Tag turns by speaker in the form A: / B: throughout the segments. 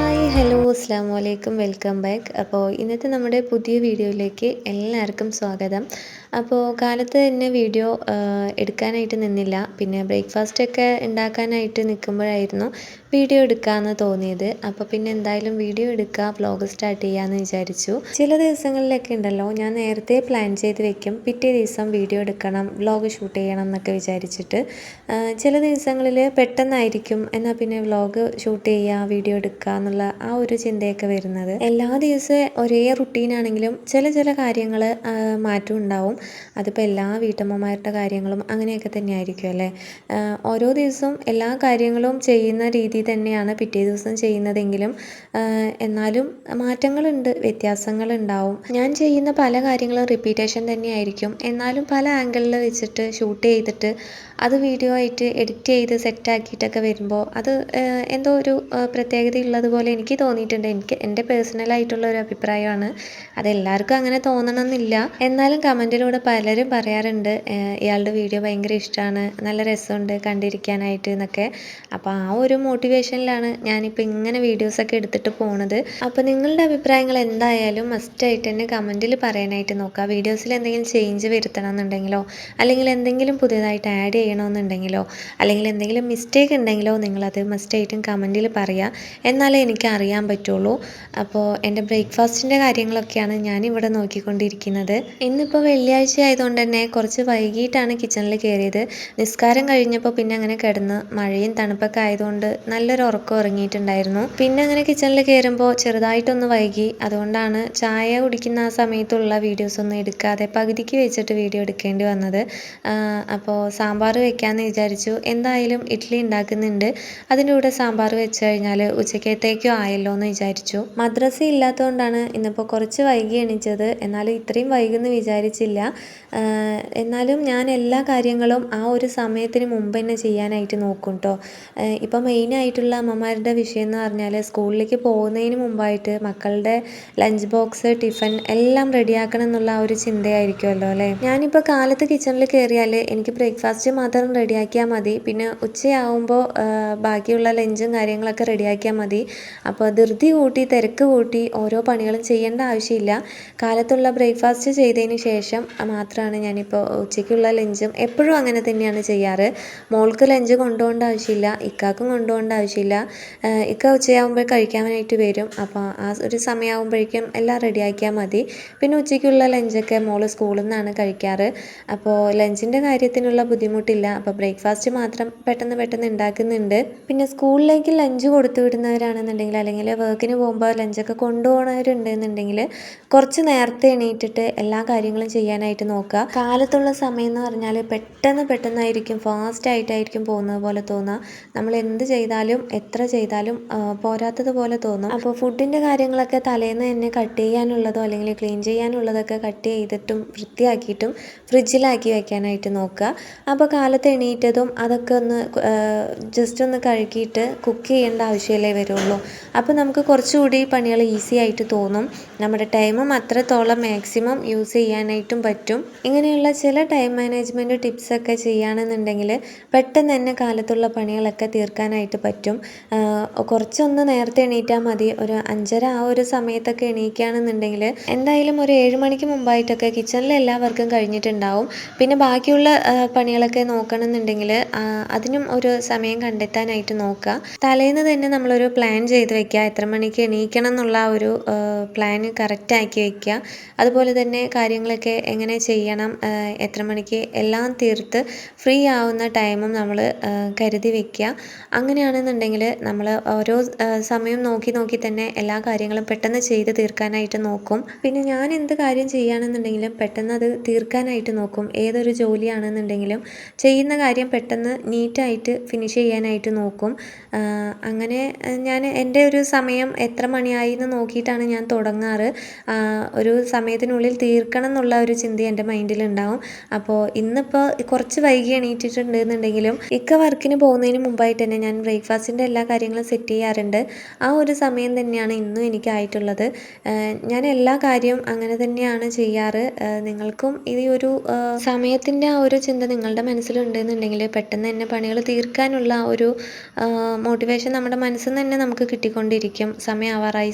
A: Hi hello അസ്സാമു അലൈക്കും welcome back. അപ്പോൾ ഇന്നത്തെ നമ്മുടെ പുതിയ വീഡിയോയിലേക്ക് എല്ലാവർക്കും സ്വാഗതം. അപ്പോൾ കാലത്ത് തന്നെ വീഡിയോ എടുക്കാനായിട്ട് നിന്നില്ല, പിന്നെ ബ്രേക്ക്ഫാസ്റ്റൊക്കെ ഉണ്ടാക്കാനായിട്ട് നിൽക്കുമ്പോഴായിരുന്നു വീഡിയോ എടുക്കാമെന്ന് തോന്നിയത്. അപ്പോൾ പിന്നെ എന്തായാലും വീഡിയോ എടുക്കുക, വ്ലോഗ് സ്റ്റാർട്ട് ചെയ്യാമെന്ന് വിചാരിച്ചു. ചില ദിവസങ്ങളിലൊക്കെ ഉണ്ടല്ലോ, ഞാൻ നേരത്തെ പ്ലാൻ ചെയ്ത് വെക്കും പിറ്റേ ദിവസം വീഡിയോ എടുക്കണം, വ്ലോഗ് ഷൂട്ട് ചെയ്യണം എന്നൊക്കെ വിചാരിച്ചിട്ട്. ചില ദിവസങ്ങളിൽ പെട്ടെന്നായിരിക്കും എന്നാൽ പിന്നെ വ്ലോഗ് ഷൂട്ട് ചെയ്യുക, വീഡിയോ എടുക്കുക എന്നുള്ള ആ ഒരു ചിന്തയൊക്കെ വരുന്നത്. എല്ലാ ദിവസവും ഒരേ റുട്ടീനാണെങ്കിലും ചില കാര്യങ്ങൾ മാറ്റം ഉണ്ടാവും. അതിപ്പോൾ എല്ലാ വീട്ടമ്മമാരുടെ കാര്യങ്ങളും അങ്ങനെയൊക്കെ തന്നെ ആയിരിക്കും അല്ലേ. ഓരോ ദിവസവും എല്ലാ കാര്യങ്ങളും ചെയ്യുന്ന രീതി തന്നെയാണ് പിറ്റേ ദിവസം ചെയ്യുന്നതെങ്കിലും എന്നാലും മാറ്റങ്ങളുണ്ട്, വ്യത്യാസങ്ങളുണ്ടാവും. ഞാൻ ചെയ്യുന്ന പല കാര്യങ്ങളും റിപ്പീറ്റേഷൻ തന്നെയായിരിക്കും, എന്നാലും പല ആംഗിളിൽ വെച്ചിട്ട് ഷൂട്ട് ചെയ്തിട്ട് അത് വീഡിയോ ആയിട്ട് എഡിറ്റ് ചെയ്ത് സെറ്റാക്കിയിട്ടൊക്കെ വരുമ്പോൾ അത് എന്തോ ഒരു പ്രത്യേകതയുള്ളതുപോലെ എനിക്ക് തോന്നിയിട്ടുണ്ട്. എൻ്റെ പേഴ്സണലായിട്ടുള്ള ഒരു അഭിപ്രായമാണ്. അതെല്ലാവർക്കും അങ്ങനെ തോന്നണമെന്നില്ല. എന്നാലും കമൻറ്റിലൂടെ പലരും പറയാറുണ്ട് ഇയാളുടെ വീഡിയോ ഭയങ്കര ഇഷ്ടമാണ്, നല്ല രസമുണ്ട് കണ്ടിരിക്കാനായിട്ട് എന്നൊക്കെ. അപ്പോൾ ആ ഒരു മോട്ടിവേഷനിലാണ് ഞാനിപ്പോൾ ഇങ്ങനെ വീഡിയോസൊക്കെ എടുത്തിട്ട് പോണത്. അപ്പോൾ നിങ്ങളുടെ അഭിപ്രായങ്ങൾ എന്തായാലും മസ്റ്റായിട്ട് തന്നെ കമൻറ്റിൽ പറയാനായിട്ട് നോക്കുക. വീഡിയോസിൽ എന്തെങ്കിലും ചേഞ്ച് വരുത്തണം എന്നുണ്ടെങ്കിലോ അല്ലെങ്കിൽ എന്തെങ്കിലും പുതിയതായിട്ട് ആഡ് ചെയ്യണമെന്നുണ്ടെങ്കിലോ അല്ലെങ്കിൽ എന്തെങ്കിലും മിസ്റ്റേക്ക് ഉണ്ടെങ്കിലോ നിങ്ങളത് മസ്റ്റായിട്ടും കമൻറ്റിൽ പറയുക, എന്നാലേ എനിക്ക് അറിയാൻ പറ്റുള്ളൂ. അപ്പോൾ എൻ്റെ ബ്രേക്ക്ഫാസ്റ്റിൻ്റെ കാര്യങ്ങളൊക്കെയാണ് ഞാനിവിടെ നോക്കിക്കൊണ്ടിരിക്കുന്നത്. ഇന്നിപ്പോൾ വെള്ളിയാഴ്ച ആയതുകൊണ്ട് തന്നെ കുറച്ച് വൈകിട്ടാണ് കിച്ചണിൽ കയറിയത്. നിസ്കാരം കഴിഞ്ഞപ്പോൾ പിന്നെ അങ്ങനെ കിടന്ന്, മഴയും തണുപ്പൊക്കെ ആയതുകൊണ്ട് നല്ലൊരു ഉറക്കം ഉറങ്ങിയിട്ടുണ്ടായിരുന്നു. പിന്നെ അങ്ങനെ കിച്ചണിൽ കയറുമ്പോൾ ചെറുതായിട്ടൊന്ന് വൈകി. അതുകൊണ്ടാണ് ചായ കുടിക്കുന്ന ആ സമയത്തുള്ള വീഡിയോസൊന്നും എടുക്കാതെ പകുതിക്ക് വെച്ചിട്ട് വീഡിയോ എടുക്കേണ്ടി വന്നത്. അപ്പോൾ സാമ്പാർ വെക്കാമെന്ന് വിചാരിച്ചു. എന്തായാലും ഇഡ്ഡലി ഉണ്ടാക്കുന്നുണ്ട്, അതിൻ്റെ കൂടെ സാമ്പാർ വെച്ച് കഴിഞ്ഞാൽ ഉച്ചക്കത്തേക്കും ആയല്ലോ എന്ന് വിചാരിച്ചു. മദ്രസ ഇല്ലാത്തതുകൊണ്ടാണ് ഇന്നിപ്പോൾ കുറച്ച് വൈകി എണീച്ചത്, എന്നാലും ഇത്രയും വൈകുമെന്ന് വിചാരിച്ചില്ല. എന്നാലും ഞാൻ എല്ലാ കാര്യങ്ങളും ആ ഒരു സമയത്തിന് മുമ്പ് തന്നെ ചെയ്യാനായിട്ട് നോക്കും കേട്ടോ. ഇപ്പോൾ മെയിനായിട്ടുള്ള അമ്മമാരുടെ വിഷയം എന്ന് പറഞ്ഞാൽ സ്കൂളിലേക്ക് പോകുന്നതിന് മുമ്പായിട്ട് മക്കളുടെ ലഞ്ച് ബോക്സ്, ടിഫിൻ എല്ലാം റെഡിയാക്കണം എന്നുള്ള ആ ഒരു ചിന്തയായിരിക്കുമല്ലോ അല്ലേ. ഞാനിപ്പോൾ കാലത്ത് കിച്ചണിൽ കയറിയാൽ എനിക്ക് ബ്രേക്ക്ഫാസ്റ്റ് മാത്രം റെഡിയാക്കിയാൽ മതി, പിന്നെ ഉച്ചയാവുമ്പോൾ ബാക്കിയുള്ള ലഞ്ചും കാര്യങ്ങളൊക്കെ റെഡിയാക്കിയാൽ മതി. അപ്പോൾ ധൃതി കൂട്ടി തിരക്ക് കൂട്ടി ഓരോ പണികളും ചെയ്യേണ്ട ആവശ്യമില്ല. കാലത്തുള്ള ബ്രേക്ക്ഫാസ്റ്റ് ചെയ്തതിന് ശേഷം മാത്രമാണ് ഞാനിപ്പോൾ ഉച്ചയ്ക്കുള്ള ലഞ്ചും എപ്പോഴും അങ്ങനെ തന്നെയാണ് ചെയ്യാറ്. മോൾക്ക് ലഞ്ച് കൊണ്ടുപോകേണ്ട ആവശ്യമില്ല, ഇക്കാക്കും കൊണ്ടുപോകേണ്ട ആവശ്യമില്ല. ഇക്ക ഉച്ചയാകുമ്പോൾ കഴിക്കാനായിട്ട് വരും. അപ്പോൾ ആ ഒരു സമയമാകുമ്പോഴേക്കും എല്ലാം റെഡിയാക്കിയാൽ മതി. പിന്നെ ഉച്ചയ്ക്കുള്ള ലഞ്ചൊക്കെ മോൾ സ്കൂളിൽ നിന്നാണ് കഴിക്കാറ്. അപ്പോൾ ലഞ്ചിൻ്റെ കാര്യത്തിനുള്ള ബുദ്ധിമുട്ടില്ല. അപ്പോൾ ബ്രേക്ക്ഫാസ്റ്റ് മാത്രം പെട്ടെന്ന് ഉണ്ടാക്കുന്നുണ്ട്. പിന്നെ സ്കൂളിലേക്ക് ലഞ്ച് കൊടുത്തു വിടുന്നവരാണെന്നുണ്ടെങ്കിൽ അല്ലെങ്കിൽ വർക്കിന് പോകുമ്പോൾ ലഞ്ചൊക്കെ കൊണ്ടുപോകുന്നവരുണ്ടെന്നുണ്ടെങ്കിൽ കുറച്ച് നേരത്തെ എണീറ്റിട്ട് എല്ലാ കാര്യങ്ങളും ചെയ്യാനായിട്ട് നോക്കുക. കാലത്തുള്ള സമയം എന്ന് പറഞ്ഞാൽ പെട്ടെന്നായിരിക്കും, ഫാസ്റ്റായിട്ടായിരിക്കും പോകുന്നത് പോലെ തോന്നുക. നമ്മൾ എന്ത് ചെയ്താലും എത്ര ചെയ്താലും പോരാത്തതുപോലെ തോന്നും. അപ്പോൾ ഫുഡിൻ്റെ കാര്യങ്ങളൊക്കെ തലേന്ന് തന്നെ കട്ട് ചെയ്യാനുള്ളതോ അല്ലെങ്കിൽ ക്ലീൻ ചെയ്യാനുള്ളതൊക്കെ കട്ട് ചെയ്തിട്ടും വൃത്തിയാക്കിയിട്ടും ഫ്രിഡ്ജിലാക്കി വെക്കാനായിട്ട് നോക്കുക. അപ്പോൾ കാലത്ത് എണീറ്റതും അതൊക്കെ ഒന്ന് ജസ്റ്റ് ഒന്ന് കഴുകിയിട്ട് കുക്ക് ചെയ്യേണ്ട ആവശ്യമല്ലേ വരുള്ളൂ. അപ്പോൾ നമുക്ക് കുറച്ചുകൂടി പണികൾ ഈസി ആയിട്ട് തോന്നും. നമ്മുടെ ടൈമും അത്രത്തോളം മാക്സിമം യൂസ് ചെയ്യാനായിട്ടും പറ്റും. ഇങ്ങനെയുള്ള ചില ടൈം മാനേജ്മെൻറ്റ് ടിപ്സൊക്കെ ചെയ്യുകയാണെന്നുണ്ടെങ്കിൽ പെട്ടെന്ന് തന്നെ കാലത്തുള്ള പണികളൊക്കെ തീർക്കാനായിട്ട് പറ്റും. കുറച്ചൊന്ന് നേരത്തെ എണീറ്റാൽ മതി. ഒരു 5:30 ആ ഒരു സമയത്തൊക്കെ എണീക്കുകയാണെന്നുണ്ടെങ്കിൽ എന്തായാലും ഒരു 7 മണിക്ക് മുമ്പായിട്ടൊക്കെ കിച്ചണിലെ എല്ലാ വർക്കും കഴിഞ്ഞിട്ടുണ്ടാവും. പിന്നെ ബാക്കിയുള്ള പണികളൊക്കെ നോക്കണമെന്നുണ്ടെങ്കിൽ അതിനും ഒരു സമയം കണ്ടെത്താനായിട്ട് നോക്കുക. തലേന്ന് തന്നെ നമ്മളൊരു പ്ലാൻ ചെയ്ത് വെക്കുക, എത്ര മണിക്ക് എണീക്കണം എന്നുള്ള ഒരു പ്ലാൻ കറക്റ്റാക്കി വെക്കുക. അതുപോലെ തന്നെ കാര്യങ്ങളൊക്കെ എങ്ങനെ ചെയ്യണം, എത്ര മണിക്ക് എല്ലാം തീർത്ത് ഫ്രീ ആവുന്ന ടൈമും നമ്മൾ കരുതി വെക്കുക. അങ്ങനെയാണെന്നുണ്ടെങ്കിൽ നമ്മൾ ഓരോ സമയം നോക്കി തന്നെ എല്ലാ കാര്യങ്ങളും പെട്ടെന്ന് ചെയ്ത് തീർക്കാനായിട്ട് നോക്കും. പിന്നെ ഞാൻ എന്ത് കാര്യം ചെയ്യുകയാണെന്നുണ്ടെങ്കിലും പെട്ടെന്ന് അത് തീർക്കാനായിട്ട് നോക്കും. ഏതൊരു ജോലിയാണെന്നുണ്ടെങ്കിലും ചെയ്യുന്ന കാര്യം പെട്ടെന്ന് നീറ്റായിട്ട് ഫിനിഷ് ചെയ്യാനായിട്ട് നോക്കും. അങ്ങനെ ഞാൻ എൻ്റെ ഒരു സമയം എത്ര മണിയായി എന്ന് നോക്കിയിട്ടാണ് ഞാൻ തുടങ്ങാറ്. ഒരു സമയത്തിനുള്ളിൽ തീർക്കണം എന്നുള്ള ഒരു ചിന്ത എൻ്റെ മൈൻഡിലുണ്ടാവും. അപ്പോൾ ഇന്നിപ്പോൾ കുറച്ച് വൈകി എണീറ്റിട്ടുണ്ടെന്നുണ്ടെങ്കിലും ഇക്ക വർക്കിന് പോകുന്നതിന് മുമ്പായിട്ട് തന്നെ ഞാൻ ബ്രേക്ക്ഫാസ്റ്റിൻ്റെ എല്ലാ കാര്യങ്ങളും സെറ്റ് ചെയ്യാറുണ്ട്. ആ ഒരു സമയം തന്നെയാണ് ഇന്നും എനിക്കായിട്ടുള്ളത്. ഞാൻ എല്ലാ കാര്യവും അങ്ങനെ തന്നെയാണ് ചെയ്യാറ്. നിങ്ങൾക്കും ഈ ഒരു സമയത്തിൻ്റെ ആ ഒരു ചിന്ത നിങ്ങളുടെ മനസ്സിലുണ്ടെന്നുണ്ടെങ്കിൽ പെട്ടെന്ന് തന്നെ പണികൾ തീർക്കാനുള്ള ഒരു മോട്ടിവേഷൻ നമ്മുടെ മനസ്സിൽ നിന്ന് തന്നെ നമുക്ക് കിട്ടിക്കൊണ്ടിരിക്കും. നോക്കിക്കൊണ്ടിരിക്കും.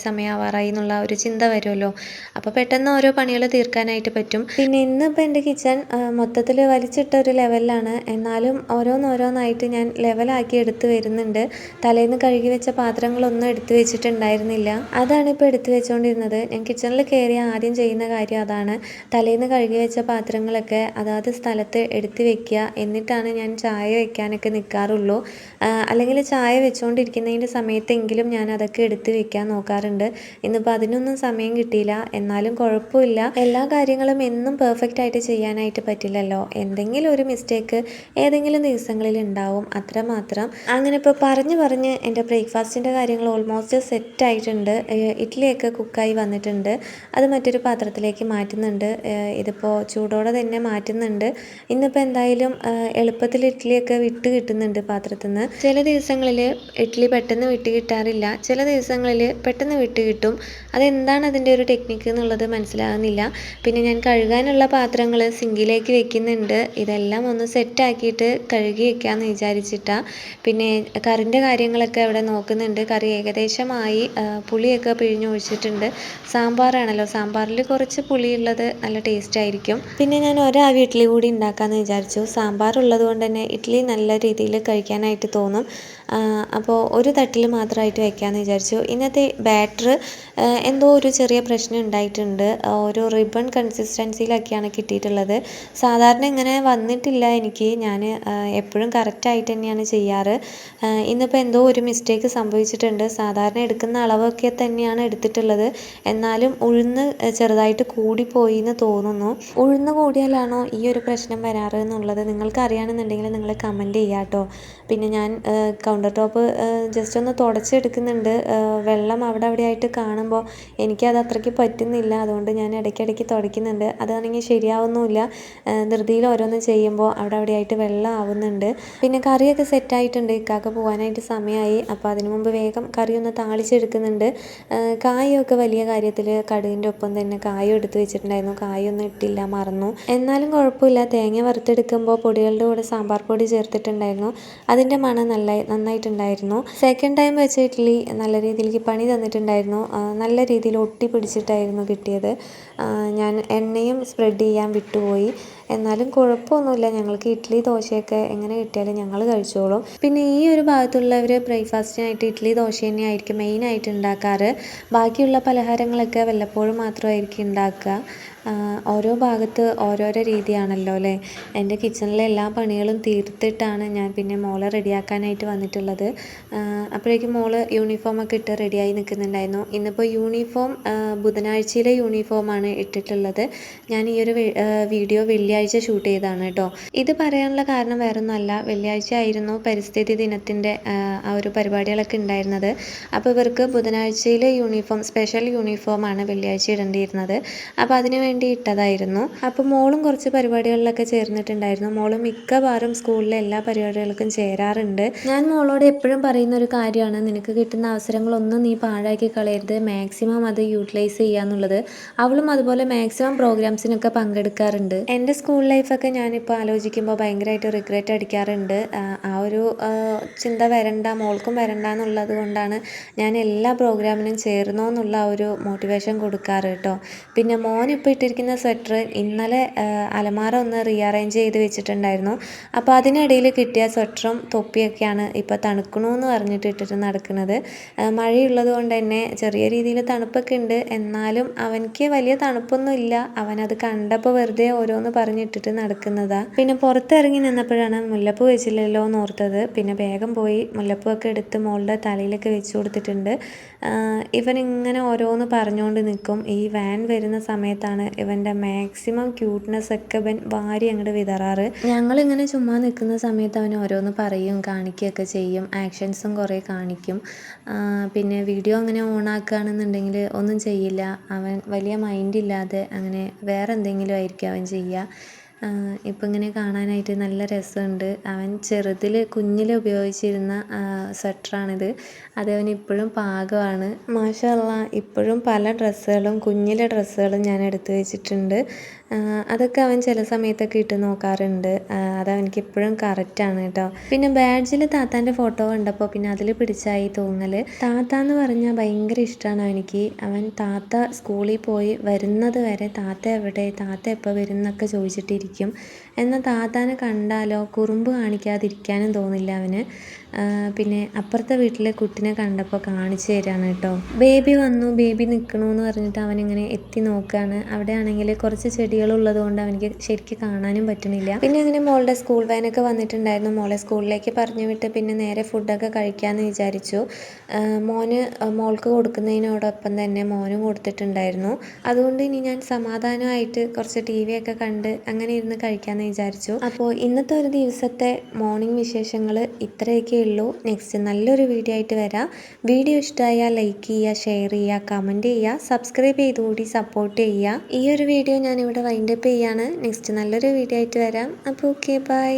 A: സമയമാവാറായി എന്നുള്ള ഒരു ചിന്ത വരുമല്ലോ. അപ്പോൾ പെട്ടെന്ന് ഓരോ പണികൾ തീർക്കാനായിട്ട് പറ്റും. പിന്നെ ഇന്നിപ്പോൾ എൻ്റെ കിച്ചൺ മൊത്തത്തിൽ വലിച്ചിട്ട ഒരു ലെവലിലാണ്. എന്നാലും ഓരോന്നോരോന്നായിട്ട് ഞാൻ ലെവലാക്കി എടുത്ത് വരുന്നുണ്ട്. തലേന്ന് കഴുകി വെച്ച പാത്രങ്ങളൊന്നും എടുത്തു വെച്ചിട്ടുണ്ടായിരുന്നില്ല. അതാണ് ഇപ്പോൾ എടുത്തു വെച്ചുകൊണ്ടിരുന്നത്. ഞാൻ കിച്ചണിൽ കയറി ആദ്യം ചെയ്യുന്ന കാര്യം അതാണ്. തലേന്ന് കഴുകി വെച്ച പാത്രങ്ങളൊക്കെ അതാത് സ്ഥലത്ത് എടുത്ത് വെക്കുക. എന്നിട്ടാണ് ഞാൻ ചായ വെക്കാനൊക്കെ നിൽക്കാറുള്ളൂ. അല്ലെങ്കിൽ ചായ വെച്ചുകൊണ്ടിരിക്കുന്നതിൻ്റെ സമയത്തെങ്കിലും ഞാൻ അതൊക്കെ എടുത്ത് വെക്കാൻ നോക്കാറുണ്ട്. ഇന്നിപ്പോൾ അതിനൊന്നും സമയം കിട്ടിയില്ല. എന്നാലും കുഴപ്പമില്ല. എല്ലാ കാര്യങ്ങളും എന്നും പെർഫെക്റ്റ് ആയിട്ട് ചെയ്യാനായിട്ട് പറ്റില്ലല്ലോ. എന്തെങ്കിലും ഒരു മിസ്റ്റേക്ക് ഏതെങ്കിലും ദിവസങ്ങളിൽ ഉണ്ടാവും, അത്രമാത്രം. അങ്ങനെ ഇപ്പോൾ പറഞ്ഞ് എൻ്റെ ബ്രേക്ക്ഫാസ്റ്റിൻ്റെ കാര്യങ്ങൾ ഓൾമോസ്റ്റ് സെറ്റായിട്ടുണ്ട്. ഇഡ്ഡലിയൊക്കെ കുക്കായി വന്നിട്ടുണ്ട്. അത് മറ്റൊരു പാത്രത്തിലേക്ക് മാറ്റുന്നുണ്ട്. ഇതിപ്പോൾ ചൂടോടെ തന്നെ മാറ്റുന്നുണ്ട്. ഇന്നിപ്പോൾ എന്തായാലും എളുപ്പത്തിൽ ഇഡ്ഡലിയൊക്കെ വിട്ട് കിട്ടുന്നുണ്ട് പാത്രത്തിൽ നിന്ന്. ചില ദിവസങ്ങളിൽ ഇഡ്ഡലി പെട്ടെന്ന് വിട്ട് കിട്ടാറില്ല, ചില ദിവസങ്ങളിൽ പെട്ടെന്ന് വിട്ട് കിട്ടും. അതെന്താണ് അതിൻ്റെ ഒരു ടെക്നിക്ക് എന്നുള്ളത് മനസ്സിലാകുന്നില്ല. പിന്നെ ഞാൻ കഴുകാനുള്ള പാത്രങ്ങൾ സിങ്കിലേക്ക് വെക്കുന്നുണ്ട്. ഇതെല്ലാം ഒന്ന് സെറ്റാക്കിയിട്ട് കഴുകി വെക്കാമെന്ന് വിചാരിച്ചിട്ടാണ്. പിന്നെ കറിൻ്റെ കാര്യങ്ങളൊക്കെ അവിടെ നോക്കുന്നുണ്ട്. കറി ഏകദേശമായി. പുളിയൊക്കെ പിഴിഞ്ഞൊഴിച്ചിട്ടുണ്ട്. സാമ്പാറാണല്ലോ, സാമ്പാറിൽ കുറച്ച് പുളിയുള്ളത് നല്ല ടേസ്റ്റ് ആയിരിക്കും. പിന്നെ ഞാൻ ഒരാവി ഇഡ്ഡലി കൂടി ഉണ്ടാക്കാമെന്ന് വിചാരിച്ചു. സാമ്പാർ ഉള്ളത് കൊണ്ട് തന്നെ ഇഡ്ഡലി നല്ല രീതിയിൽ കഴിക്കാനായിട്ട് തോന്നും. അപ്പോൾ ഒരു തട്ടിൽ മാത്രമായിട്ട് വെക്കാമെന്ന് വിചാരിച്ചു. ഇന്നത്തെ ബാറ്റർ എന്തോ ഒരു ചെറിയ പ്രശ്നം ഉണ്ടായിട്ടുണ്ട്. ഒരു റിബൺ കൺസിസ്റ്റൻസിയിലൊക്കെയാണ് കിട്ടിയിട്ടുള്ളത്. സാധാരണ ഇങ്ങനെ വന്നിട്ടില്ല എനിക്ക്. ഞാൻ എപ്പോഴും കറക്റ്റായിട്ട് തന്നെയാണ് ചെയ്യാറ്. ഇന്നിപ്പോൾ എന്തോ ഒരു മിസ്റ്റേക്ക് സംഭവിച്ചിട്ടുണ്ട്. സാധാരണ എടുക്കുന്ന അളവൊക്കെ തന്നെയാണ് എടുത്തിട്ടുള്ളത്. എന്നാലും ഉഴുന്ന് ചെറുതായിട്ട് കൂടിപ്പോയി എന്ന് തോന്നുന്നു. ഉഴുന്ന് കൂടിയാലാണോ ഈ ഒരു പ്രശ്നം വരാറ് എന്നുള്ളത് നിങ്ങൾക്ക് അറിയുകയാണെന്നുണ്ടെങ്കിൽ നിങ്ങൾ കമൻറ്റ് ചെയ്യുക കേട്ടോ. പിന്നെ ഞാൻ കൗണ്ടർ ടോപ്പ് ജസ്റ്റ് ഒന്ന് തുടച്ചെടുക്കുന്നുണ്ട്. വെള്ളം അവിടെ ആയിട്ട് കാണുമ്പോൾ എനിക്കത് അത്രയ്ക്ക് പറ്റുന്നില്ല. അതുകൊണ്ട് ഞാൻ ഇടയ്ക്കിടയ്ക്ക് തുടയ്ക്കുന്നുണ്ട്. അതാണെങ്കിൽ ശരിയാവുന്നുമില്ല. ധൃതിയിൽ ഓരോന്ന് ചെയ്യുമ്പോൾ അവിടെ ആയിട്ട് വെള്ളം ആവുന്നുണ്ട്. പിന്നെ കറിയൊക്കെ സെറ്റായിട്ടുണ്ട്. ഇക്കാക്ക പോകാനായിട്ട് സമയമായി. അപ്പോൾ അതിനു മുമ്പ് വേഗം കറി ഒന്ന് താളിച്ചെടുക്കുന്നുണ്ട്. കായൊക്കെ വലിയ കാര്യത്തിൽ കടുകിൻ്റെ ഒപ്പം തന്നെ കായും എടുത്ത് വെച്ചിട്ടുണ്ടായിരുന്നു. കായൊന്നും ഇട്ടില്ല, മറന്നു. എന്നാലും കുഴപ്പമില്ല. തേങ്ങ വറുത്തെടുക്കുമ്പോൾ പൊടികളുടെ കൂടെ സാമ്പാർ പൊടി ചേർത്തിട്ടുണ്ടായിരുന്നു. അതിൻ്റെ മണം നന്നായിട്ടുണ്ടായിരുന്നു. സെക്കൻഡ് ടൈം വെച്ച ഇഡ്ഡലി നല്ല രീതിയിലേക്ക് പണി തന്നിട്ടുണ്ടായിരുന്നു. നല്ല രീതിയിൽ ഒട്ടി പിടിച്ചിട്ടായിരുന്നു കിട്ടിയത്. ഞാൻ എണ്ണയും സ്പ്രെഡ് ചെയ്യാൻ വിട്ടുപോയി. എന്നാലും കുഴപ്പമൊന്നുമില്ല. ഞങ്ങൾക്ക് ഇഡ്ഡലി ദോശയൊക്കെ എങ്ങനെ കിട്ടിയാലും ഞങ്ങൾ കഴിച്ചോളും. പിന്നെ ഈ ഒരു ഭാഗത്തുള്ളവർ ബ്രേക്ക്ഫാസ്റ്റിനായിട്ട് ഇഡ്ഡലി ദോശ തന്നെയായിരിക്കും മെയിനായിട്ട് ഉണ്ടാക്കാറ്. ബാക്കിയുള്ള പലഹാരങ്ങളൊക്കെ വല്ലപ്പോഴും മാത്രമായിരിക്കും ഉണ്ടാക്കുക. ഓരോ ഭാഗത്ത് ഓരോരോ രീതിയാണല്ലോ അല്ലേ. എൻ്റെ കിച്ചണിലെ എല്ലാ പണികളും തീർത്തിട്ടാണ് ഞാൻ പിന്നെ മോളെ റെഡിയാക്കാനായിട്ട് വന്നിട്ടുള്ളത്. അപ്പോഴേക്കും മോള് യൂണിഫോമൊക്കെ ഇട്ട് റെഡിയായി നിൽക്കുന്നുണ്ടായിരുന്നു. ഇന്നിപ്പോൾ യൂണിഫോം ബുധനാഴ്ചയിലെ യൂണിഫോമാണ് ഇട്ടിട്ടുള്ളത്. ഞാൻ ഈ ഒരു വീഡിയോ വെള്ളിയാഴ്ച ഷൂട്ട് ചെയ്തതാണ് കേട്ടോ. ഇത് പറയാനുള്ള കാരണം വേറൊന്നുമല്ല. വെള്ളിയാഴ്ച ആയിരുന്നു പരിസ്ഥിതി ദിനത്തിൻ്റെ ആ ഒരു പരിപാടികളൊക്കെ ഉണ്ടായിരുന്നത്. അപ്പോൾ ഇവർക്ക് ബുധനാഴ്ചയിലെ യൂണിഫോം സ്പെഷ്യൽ യൂണിഫോമാണ് വെള്ളിയാഴ്ച ഇടേണ്ടിയിരുന്നത്. അപ്പോൾ അതിന് വേണ്ടി ഇട്ടതായിരുന്നു. അപ്പോൾ മോളും കുറച്ച് പരിപാടികളിലൊക്കെ ചേർന്നിട്ടുണ്ടായിരുന്നു. മോള് മിക്കവാറും സ്കൂളിലെ എല്ലാ പരിപാടികൾക്കും ചേരാറുണ്ട്. ഞാൻ മോളോട് എപ്പോഴും പറയുന്ന ഒരു കാര്യമാണ്, നിനക്ക് കിട്ടുന്ന അവസരങ്ങളൊന്നും നീ പാഴാക്കി കളയരുത്, മാക്സിമം അത് യൂട്ടിലൈസ് ചെയ്യുക എന്നുള്ളത്. അവളും അതുപോലെ മാക്സിമം പ്രോഗ്രാംസിനൊക്കെ പങ്കെടുക്കാറുണ്ട്. എൻ്റെ സ്കൂൾ ലൈഫൊക്കെ ഞാനിപ്പോൾ ആലോചിക്കുമ്പോൾ ഭയങ്കരമായിട്ട് റിഗ്രറ്റ് അടിക്കാറുണ്ട്. ആ ഒരു ചിന്ത മോൾക്കും വരണ്ട എന്നുള്ളത് കൊണ്ടാണ് ഞാൻ എല്ലാ പ്രോഗ്രാമിനും ചേർന്നോ എന്നുള്ള ഒരു മോട്ടിവേഷൻ കൊടുക്കാറ് കേട്ടോ. പിന്നെ മോനിപ്പോൾ ഇട്ടിരിക്കുന്ന സ്വെറ്റർ ഇന്നലെ അലമാര ഒന്ന് റീഅറേഞ്ച് ചെയ്ത് വെച്ചിട്ടുണ്ടായിരുന്നു. അപ്പോൾ അതിനിടയിൽ കിട്ടിയ സ്വെറ്ററും തൊപ്പിയൊക്കെയാണ് ഇപ്പോൾ തണുക്കണമെന്ന് പറഞ്ഞിട്ട് ഇട്ടിട്ട് നടക്കുന്നത്. മഴയുള്ളത് കൊണ്ട് തന്നെ ചെറിയ രീതിയിൽ തണുപ്പൊക്കെ ഉണ്ട്. എന്നാലും അവനിക്ക് വലിയ തണുപ്പൊന്നും ഇല്ല. അവനത് കണ്ടപ്പോൾ വെറുതെ ഓരോന്ന് പറഞ്ഞിട്ടിട്ട് നടക്കുന്നതാണ്. പിന്നെ പുറത്തിറങ്ങി നിന്നപ്പോഴാണ് മുല്ലപ്പൂ വെച്ചില്ലല്ലോ എന്ന് ഓർത്തത്. പിന്നെ വേഗം പോയി മുല്ലപ്പൂവൊക്കെ എടുത്ത് മോളുടെ തലയിലൊക്കെ വെച്ച് കൊടുത്തിട്ടുണ്ട്. ഇവനിങ്ങനെ ഓരോന്ന് പറഞ്ഞുകൊണ്ട് നിൽക്കും. ഈ വാൻ വരുന്ന സമയത്താണ് ഇവൻ്റെ മാക്സിമം ക്യൂട്ട്നെസ് ഒക്കെ ഇവൻ വാരി അങ്ങോട്ട് വിതറാറ്. ഞങ്ങളിങ്ങനെ ചുമ്മാ നിൽക്കുന്ന സമയത്ത് അവൻ ഓരോന്ന് പറയും, കാണിക്കുകയൊക്കെ ചെയ്യും. ആക്ഷൻസും കുറേ കാണിക്കും. പിന്നെ വീഡിയോ അങ്ങനെ ഓണാക്കുകയാണെന്നുണ്ടെങ്കിൽ ഒന്നും ചെയ്യില്ല. അവൻ വലിയ മൈൻഡില്ലാതെ അങ്ങനെ വേറെ എന്തെങ്കിലും ആയിരിക്കും അവൻ ചെയ്യുക. ഇപ്പം ഇങ്ങനെ കാണാനായിട്ട് നല്ല രസമുണ്ട്. അവൻ കുഞ്ഞിൽ ഉപയോഗിച്ചിരുന്ന സ്വെറ്ററാണിത്. അത് അവൻ ഇപ്പോഴും പാകമാണ്. മാഷാ അല്ലാഹ്, ഇപ്പോഴും പല ഡ്രസ്സുകളും കുഞ്ഞിലെ ഡ്രസ്സുകളും ഞാൻ എടുത്തു വെച്ചിട്ടുണ്ട്. അതൊക്കെ അവൻ ചില സമയത്തൊക്കെ ഇട്ട് നോക്കാറുണ്ട്. അതവനിക്ക് ഇപ്പോഴും കറക്റ്റാണ് കേട്ടോ. പിന്നെ ബാഡ്ജിൽ താത്താൻ്റെ ഫോട്ടോ കണ്ടപ്പോൾ പിന്നെ അതിൽ പിടിച്ചായി തോന്നൽ. താത്ത എന്ന് പറഞ്ഞാൽ ഭയങ്കര ഇഷ്ടമാണ് അവനിക്ക്. അവൻ താത്ത സ്കൂളിൽ പോയി വരുന്നത് വരെ താത്ത എവിടെ, താത്ത എപ്പോൾ വരും എന്നൊക്കെ ചോദിച്ചിട്ടിരിക്കും. എന്നാൽ താത്താനെ കണ്ടാലോ കുറുമ്പ് കാണിക്കാതിരിക്കാനും തോന്നില്ല അവന്. പിന്നെ അപ്പുറത്തെ വീട്ടിലെ കുട്ടിനെ കണ്ടപ്പോൾ കാണിച്ചു തരാണ് കേട്ടോ. ബേബി വന്നു, ബേബി നിൽക്കണു എന്ന് പറഞ്ഞിട്ട് അവനിങ്ങനെ എത്തി നോക്കുകയാണ്. അവിടെ ആണെങ്കിൽ കുറച്ച് ചെടികളുള്ളത് കൊണ്ട് അവനിക്ക് ശരിക്കും കാണാനും പറ്റണില്ല. പിന്നെ അങ്ങനെ മോളുടെ സ്കൂൾ വാനൊക്കെ വന്നിട്ടുണ്ടായിരുന്നു. മോളെ സ്കൂളിലേക്ക് പറഞ്ഞു വിട്ട് പിന്നെ നേരെ ഫുഡൊക്കെ കഴിക്കാമെന്ന് വിചാരിച്ചു. മോൾക്ക് കൊടുക്കുന്നതിനോടൊപ്പം തന്നെ മോനും കൊടുത്തിട്ടുണ്ടായിരുന്നു. അതുകൊണ്ട് ഇനി ഞാൻ സമാധാനമായിട്ട് കുറച്ച് TV ഒക്കെ കണ്ട് അങ്ങനെ ഇരുന്ന് കഴിക്കാമെന്ന് വിചാരിച്ചു. അപ്പോൾ ഇന്നത്തെ ഒരു ദിവസത്തെ മോർണിംഗ് വിശേഷങ്ങൾ ഇത്രയൊക്കെ ഉള്ളൂ. നെക്സ്റ്റ് നല്ലൊരു വീഡിയോ ആയിട്ട് വരാം. വീഡിയോ ഇഷ്ടമായാൽ ലൈക്ക് ചെയ്യുക, ഷെയർ ചെയ്യുക, കമൻറ്റ് ചെയ്യുക, സബ്സ്ക്രൈബ് ചെയ്തുകൂടി സപ്പോർട്ട് ചെയ്യുക. ഈ ഒരു വീഡിയോ ഞാനിവിടെ വൈൻഡപ്പ് ചെയ്യാണ്. നെക്സ്റ്റ് നല്ലൊരു വീഡിയോ ആയിട്ട് വരാം. അപ്പോൾ ഓക്കെ, ബൈ.